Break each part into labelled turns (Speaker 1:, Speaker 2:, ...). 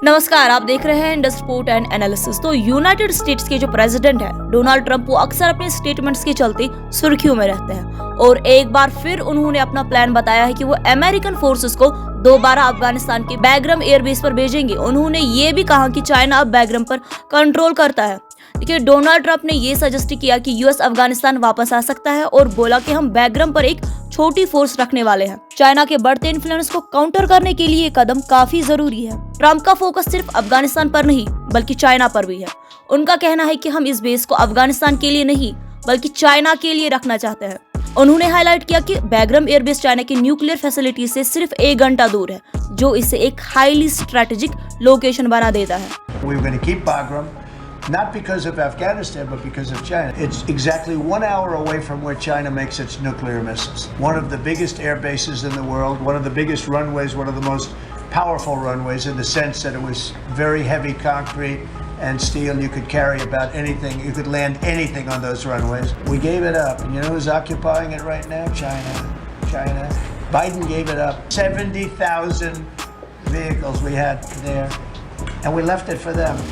Speaker 1: नमस्कार, आप देख रहे हैं इंडस रिपोर्ट एंड एनालिसिस। तो यूनाइटेड स्टेट्स के जो प्रेसिडेंट है डोनाल्ड ट्रंप, वो अक्सर अपने स्टेटमेंट्स के चलते सुर्खियों में रहते हैं और एक बार फिर उन्होंने अपना प्लान बताया है कि वो अमेरिकन फोर्सेस को दोबारा अफगानिस्तान के बैग्राम एयरबेस पर भेजेंगे। उन्होंने ये भी कहा कि चाइना अब बैग्राम पर कंट्रोल करता है। देखिए, डोनाल्ड ट्रंप ने ये सजेस्ट किया कि यूएस अफगानिस्तान वापस आ सकता है और बोला कि हम बैग्राम पर एक छोटी फोर्स रखने वाले हैं। चाइना के बढ़ते इन्फ्लुएंस को काउंटर करने के लिए ये कदम काफी जरूरी है। ट्रंप का फोकस सिर्फ अफगानिस्तान पर नहीं बल्कि चाइना पर भी है। उनका कहना है कि हम इस बेस को अफगानिस्तान के लिए नहीं बल्कि चाइना के लिए रखना चाहते हैं। उन्होंने हाईलाइट किया कि बैग्राम एयरबेस चाइना की न्यूक्लियर फैसिलिटी से सिर्फ 1 घंटा दूर है, जो इसे एक हाईली स्ट्रेटेजिक लोकेशन बना देता है।
Speaker 2: Not because of Afghanistan, but because of China. It's exactly 1 hour away from where China makes its nuclear missiles. One of the biggest air bases in the world, one of the biggest runways, one of the most powerful runways in the sense that it was very heavy concrete and steel. You could carry about anything. You could land anything on those runways. We gave it up. And you know who's occupying it right now? China. Biden gave it up. 70,000 vehicles we had there. And we left it for them.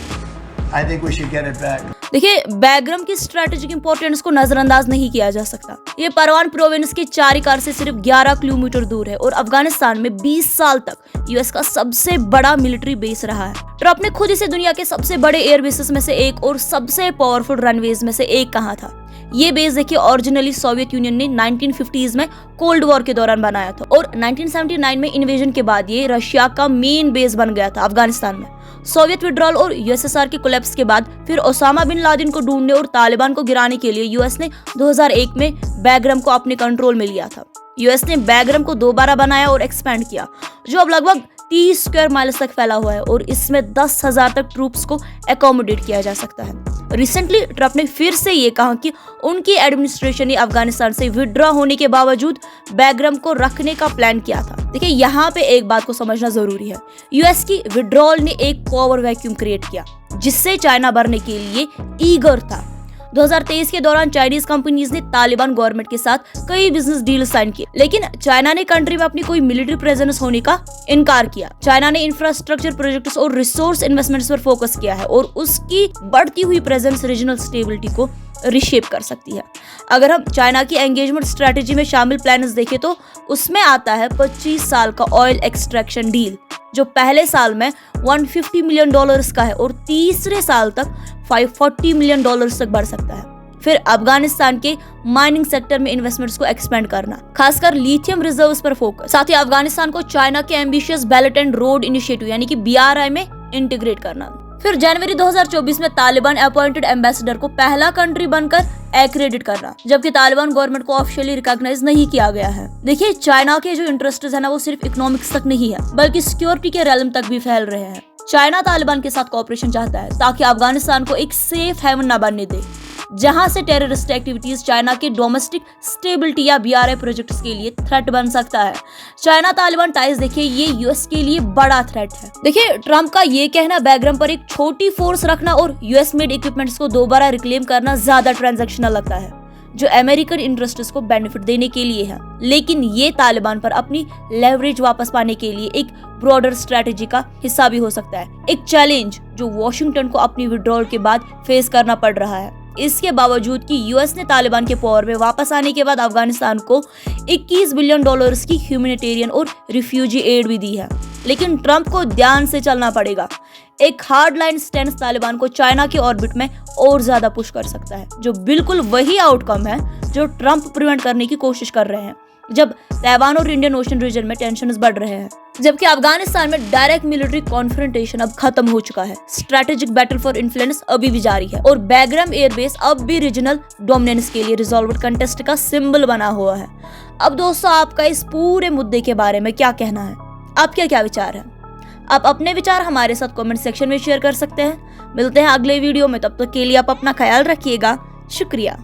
Speaker 2: I think we should get it back.
Speaker 1: देखिए, बैग्राम की strategic importance को नजरअंदाज नहीं किया जा सकता। ये परवान प्रोविंस के चारिकार से सिर्फ 11 किलोमीटर दूर है और अफगानिस्तान में 20 साल तक यूएस का सबसे बड़ा मिलिट्री बेस रहा है। ट्रंप ने खुद इसे दुनिया के सबसे बड़े एयर बेसेस में से एक और सबसे पावरफुल रनवेज में से एक कहा था। ये बेस देखिए, ओरिजिनली सोवियत यूनियन ने 1950s में कोल्ड वॉर के दौरान बनाया था और 1979 में इन्वेजन के बाद ये रशिया का मेन बेस बन गया था अफगानिस्तान में। सोवियत विड्रॉल और यूएसएसआर के कोलैप्स के बाद फिर ओसामा बिन लादेन को ढूंढने और तालिबान को गिराने के लिए यूएस ने 2001 में बैग्राम को अपने कंट्रोल में लिया था। यूएस ने बैग्राम को दोबारा बनाया और एक्सपेंड किया, जो अब लगभग 30 स्क्वायर माइल्स तक फैला हुआ है और इसमें 10,000 तक ट्रूप्स को एकोमोडेट किया जा सकता है। रिसेंटली ट्रंप ने फिर से ये कहा कि उनकी एडमिनिस्ट्रेशन ने अफगानिस्तान से विड्रॉ होने के बावजूद बैग्राम को रखने का प्लान किया था। देखिए, यहाँ पे एक बात को समझना जरूरी है। यूएस की विड्रॉल ने एक पावर वैक्यूम क्रिएट किया जिससे चाइना भरने के लिए ईगर था। 2023 के दौरान चाइनीज कंपनीज ने तालिबान गवर्नमेंट के साथ कई बिजनेस डील साइन किए, लेकिन चाइना ने कंट्री में अपनी कोई मिलिट्री प्रेजेंस होने का इनकार किया। चाइना ने इंफ्रास्ट्रक्चर प्रोजेक्ट्स और रिसोर्स इन्वेस्टमेंट्स पर फोकस किया है और उसकी बढ़ती हुई प्रेजेंस रीजनल स्टेबिलिटी को रिशेप कर सकती है। अगर हम चाइना की एंगेजमेंट स्ट्रेटेजी में शामिल प्लान्स देखें तो उसमें आता है 25 साल का ऑयल एक्सट्रैक्शन डील, जो पहले साल में $150 मिलियन का है और तीसरे साल तक $540 मिलियन तक बढ़ सकता है। फिर अफगानिस्तान के माइनिंग सेक्टर में इन्वेस्टमेंट्स को एक्सपेंड करना, खासकर लिथियम रिजर्व्स पर फोकस। साथ ही अफगानिस्तान को चाइना के ambitious belt and road initiative यानी कि BRI में इंटीग्रेट करना। फिर जनवरी 2024 में तालिबान अपॉइंटेड एम्बेसडर को पहला कंट्री बनकर एक्रेडिट करना, जबकि तालिबान गवर्नमेंट को ऑफिशियली रिकॉग्नाइज नहीं किया गया है। देखिए, चाइना के जो इंटरेस्ट है ना, वो सिर्फ इकोनॉमिक्स तक नहीं है बल्कि सिक्योरिटी के रेलम तक भी फैल रहे हैं। चाइना तालिबान के साथ कोऑपरेशन चाहता है ताकि अफगानिस्तान को एक सेफ हेवन न बनने दे, जहां से टेररिस्ट एक्टिविटीज चाइना के डोमेस्टिक स्टेबिलिटी या BRI प्रोजेक्ट्स के लिए थ्रेट बन सकता है। चाइना तालिबान टाइज देखिए, ये यूएस के लिए बड़ा थ्रेट है। देखिए, ट्रंप का ये कहना बैग्राम पर एक छोटी फोर्स रखना और यूएस मेड इक्विपमेंट्स को दोबारा रिक्लेम करना ज्यादा ट्रांजैक्शनल लगता है, जो अमेरिकन इंटरेस्ट्स को बेनिफिट देने के लिए है, लेकिन ये तालिबान पर अपनी लेवरेज वापस पाने के लिए एक ब्रॉडर स्ट्रेटेजी का हिस्सा भी हो सकता है। एक चैलेंज जो वॉशिंगटन को अपनी विड्रॉल के बाद फेस करना पड़ रहा है। इसके बावजूद कि यूएस ने तालिबान के पावर में वापस आने के बाद अफगानिस्तान को $21 बिलियन की ह्यूमैनिटेरियन और रिफ्यूजी एड भी दी है, लेकिन ट्रंप को ध्यान से चलना पड़ेगा। एक हार्ड लाइन स्टैंड तालिबान को चाइना के ऑर्बिट में और ज्यादा पुश कर सकता है, जो बिल्कुल वही आउटकम है जो ट्रंप प्रिवेंट करने की कोशिश कर रहे हैं जब ताइवान और इंडियन ओशन रीजन में टेंशन्स बढ़ रहे हैं। जबकि अफगानिस्तान में डायरेक्ट मिलिट्री कॉन्फ्रंटेशन अब खत्म हो चुका है, स्ट्रेटेजिक बैटल फॉर इन्फ्लुएंस अभी भी जारी है और बैग्राम एयरबेस अब भी रीजनल डोमिनेंस के लिए रिजॉल्वर्ड कंटेस्ट का सिंबल बना हुआ है। अब दोस्तों, आपका इस पूरे मुद्दे के बारे में क्या कहना है? आपके क्या विचार है? आप अपने विचार हमारे साथ कमेंट सेक्शन में शेयर कर सकते हैं। मिलते हैं अगले वीडियो में, तब तक के लिए आप अपना ख्याल रखिएगा। शुक्रिया।